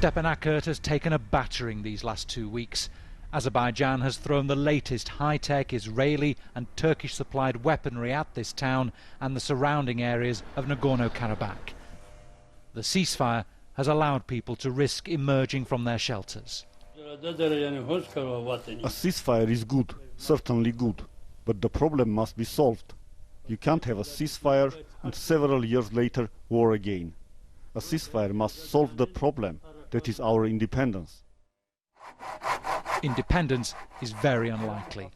Stepanakert has taken a battering these last 2 weeks. Azerbaijan has thrown the latest high-tech Israeli and Turkish-supplied weaponry at this town and the surrounding areas of Nagorno-Karabakh. The ceasefire has allowed people to risk emerging from their shelters. A ceasefire is good, certainly good, but the problem must be solved. You can't have a ceasefire and several years later war again. A ceasefire must solve the problem, that is our independence. Independence is very unlikely.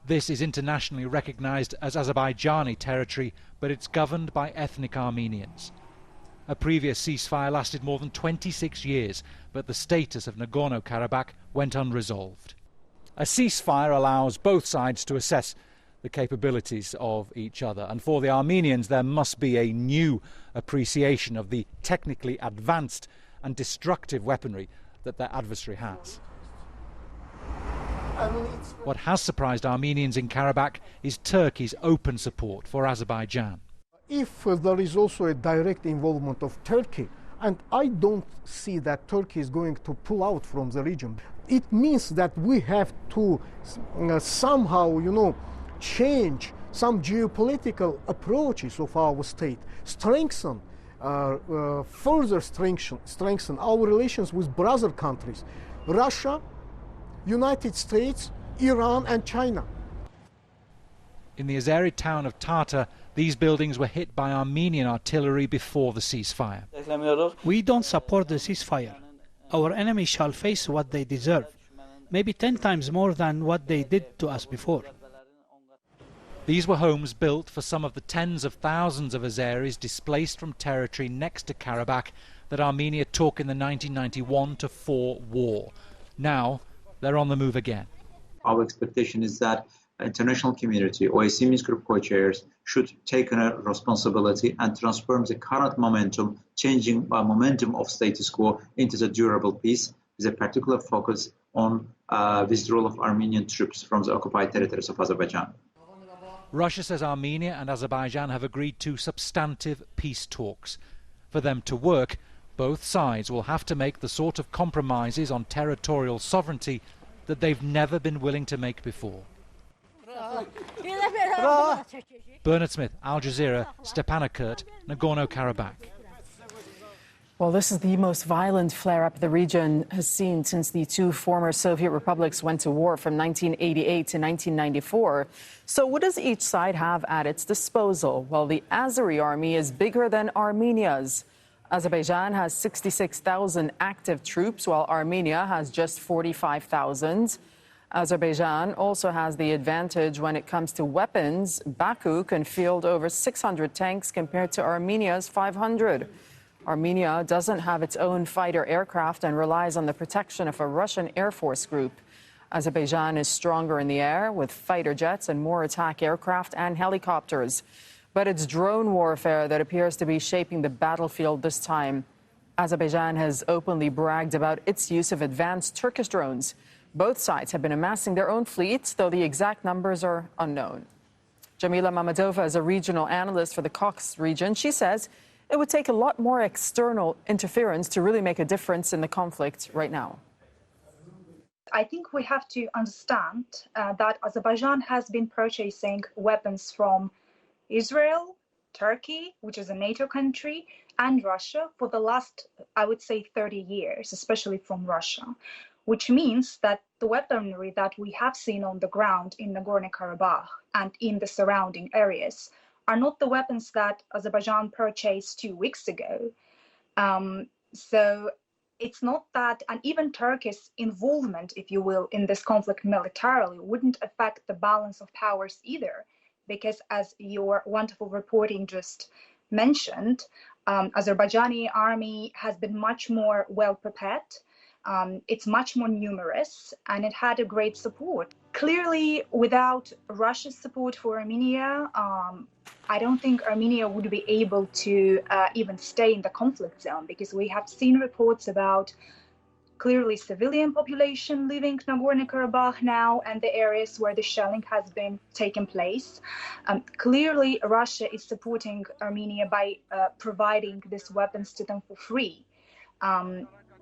This is internationally recognized as Azerbaijani territory, but it's governed by ethnic Armenians. A previous ceasefire lasted more than 26 years, but the status of Nagorno-Karabakh went unresolved. A ceasefire allows both sides to assess the capabilities of each other, and for the Armenians there must be a new appreciation of the technically advanced and destructive weaponry that their adversary has. What has surprised Armenians in Karabakh is Turkey's open support for Azerbaijan. If there is also a direct involvement of Turkey, and I don't see that Turkey is going to pull out from the region, it means that we have to somehow, change some geopolitical approaches of our state, further strengthen our relations with brother countries, Russia, United States, Iran and China. In the Azeri town of Tarta, these buildings were hit by Armenian artillery before the ceasefire. We don't support the ceasefire. Our enemies shall face what they deserve, maybe 10 times more than what they did to us before. These were homes built for some of the tens of thousands of Azeris displaced from territory next to Karabakh that Armenia took in the 1991-4 war. Now they're on the move again. Our expectation is that international community, OSCE Minsk Group co-chairs, should take a responsibility and transform the current momentum, changing momentum of status quo into the durable peace, with a particular focus on withdrawal of Armenian troops from the occupied territories of Azerbaijan. Russia says Armenia and Azerbaijan have agreed to substantive peace talks. For them to work, both sides will have to make the sort of compromises on territorial sovereignty that they've never been willing to make before. Bernard Smith, Al Jazeera, Stepanakert, Nagorno-Karabakh. Well, this is the most violent flare-up the region has seen since the two former Soviet republics went to war from 1988 to 1994. So what does each side have at its disposal? Well, the Azeri army is bigger than Armenia's. Azerbaijan has 66,000 active troops, while Armenia has just 45,000. Azerbaijan also has the advantage when it comes to weapons. Baku can field over 600 tanks compared to Armenia's 500. Armenia doesn't have its own fighter aircraft and relies on the protection of a Russian Air Force group. Azerbaijan is stronger in the air with fighter jets and more attack aircraft and helicopters. But it's drone warfare that appears to be shaping the battlefield this time. Azerbaijan has openly bragged about its use of advanced Turkish drones. Both sides have been amassing their own fleets, though the exact numbers are unknown. Jamila Mamadova is a regional analyst for the Caucasus region. She says it would take a lot more external interference to really make a difference in the conflict right now. I think we have to understand that Azerbaijan has been purchasing weapons from Israel, Turkey, which is a NATO country, and Russia for the last, I would say, 30 years, especially from Russia, which means that the weaponry that we have seen on the ground in Nagorno-Karabakh and in the surrounding areas are not the weapons that Azerbaijan purchased 2 weeks ago. So it's not that, and even Turkey's involvement, if you will, in this conflict militarily wouldn't affect the balance of powers either, because as your wonderful reporting just mentioned, Azerbaijani army has been much more well prepared. It's much more numerous, and it had a great support. Clearly, without Russia's support for Armenia, I don't think Armenia would be able to even stay in the conflict zone, because we have seen reports about clearly civilian population leaving Nagorno-Karabakh now and the areas where the shelling has been taking place. Clearly, Russia is supporting Armenia by providing these weapons to them for free.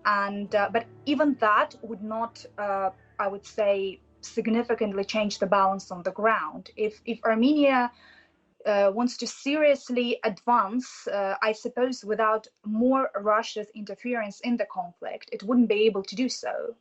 And but even that would not, I would say, significantly change the balance on the ground. If Armenia wants to seriously advance, I suppose without more Russia's interference in the conflict, it wouldn't be able to do so.